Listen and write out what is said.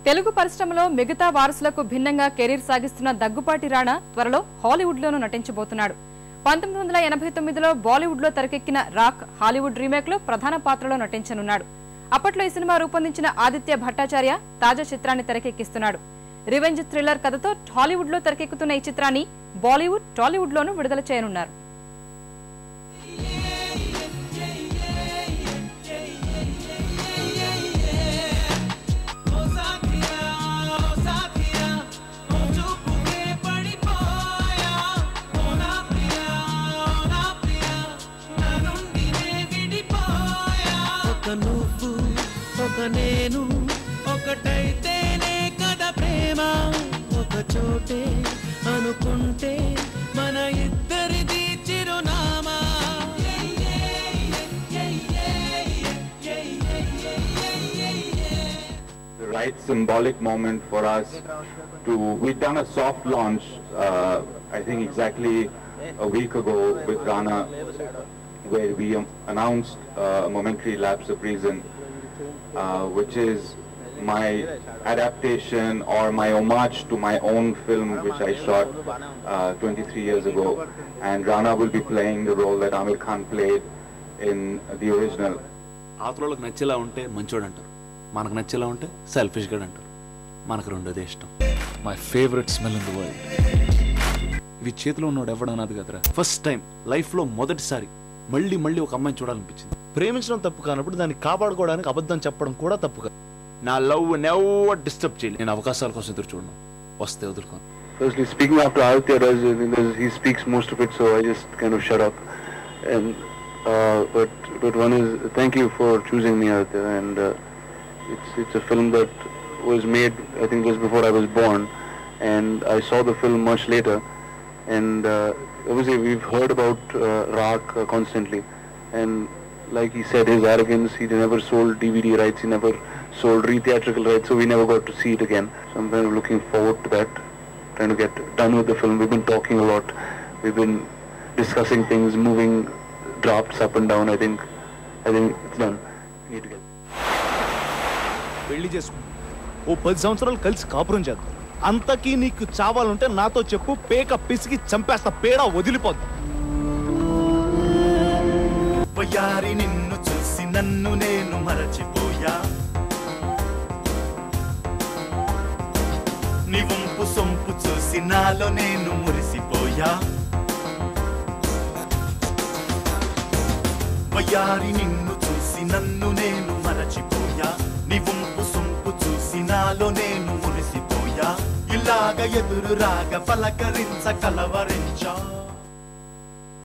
తెలుగు పరిశ్రమలో మిగతా వారసులకు భిన్నంగా కెరీర్ సాగిస్తున్న దగ్గుపాటి రాణా త్వరలో హాలీవుడ్లోనూ నటించబోతున్నాడు. 1989లో బాలీవుడ్లో తెరకెక్కిన రాక్ హాలీవుడ్ రీమేక్లో ప్రధాన పాత్రలో నటించనున్నాడు. అప్పట్లో ఈ సినిమా రూపొందించిన ఆదిత్య భట్టాచార్య తాజా చిత్రాన్ని తెరకెక్కిస్తున్నాడు. రివెంజ్ థ్రిల్లర్ కథతో హాలీవుడ్లో తెరకెక్కుతున్న ఈ చిత్రాన్ని బాలీవుడ్, టాలీవుడ్లోనూ విడుదల చేయనున్నారు. నువ్వు ఒక నేను ఒకటైతేనే కదా ప్రేమ, ఒక చోటే అనుకుంటే మన ఇద్దరిది చిరునామా. The right symbolic moment for us to, we've done a soft launch I think exactly a week ago with Rana, where we announced Momentary Lapse of Reason, which is my adaptation or my homage to my own film which I shot 23 years ago, and Rana will be playing the role that Amir Khan played in the original. ఆత్రలకు నచ్చేలా ఉంటే మంచోడు అంటారు, మనకు నచ్చేలా ఉంటే selfish గా అంటారు. మనకు రెండోదే ఇష్టం. My favourite smell in the world. ఇవి చేతిలో ఉన్నాడు ఎవడన్నది కదరా. ఫస్ట్ టైం లైఫ్ లో మొదటిసారి మళ్ళీ మళ్ళీ ఒక అమ్మాయిని చూడాలనిపించింది. ప్రేమించడం తప్పు కానప్పుడు దాన్ని కాపాడుకోవడానికి అబద్ధం చెప్పడం కూడా తప్పు కాదు. నా లవ్ నెవర్ డిస్టర్బ్ చేయలేదు. నేను అవకాశాల కోసం ఎదురు చూడను, వస్తే వదులుకోను. Firstly, speaking after Aditya does, he speaks most of it, so I just kind of shut up. And but one is, thank you for choosing me, Aditya. And it's a film that was made, I think, just before I was born, and I saw the film much later. And obviously we've heard about Raak constantly, and like he said, his arrogance, he never sold DVD rights, he never sold re-theatrical rights, so we never got to see it again. So I'm kind of looking forward to that, trying to get done with the film. We've been talking a lot, we've been discussing things, moving drafts up and down. I think it's done. We need to get పెళ్లి చేసుకో, ఓ 10 సంవత్సరాలు కలిసి కాపురం చేద్దాం. అంతకీ నీకు చావాలంటే నాతో చెప్పు, పేక పిసికి చంపేస్తా, పేడ వదిలిపోద్దు. వయారి నిన్ను చూసి నన్ను నేను మరచిపోయా, నీ వంపు సొంపు చూసి నాలో నేను మురిసిపోయా. వయారి నిన్ను చూసి నన్ను నేను మరచిపోయా, నీ వంపు సొంపు చూసి నాలో నేను మురిసిపోయా. ఇలాగ ఎదురు రాగ పలకరించ కలవరించా.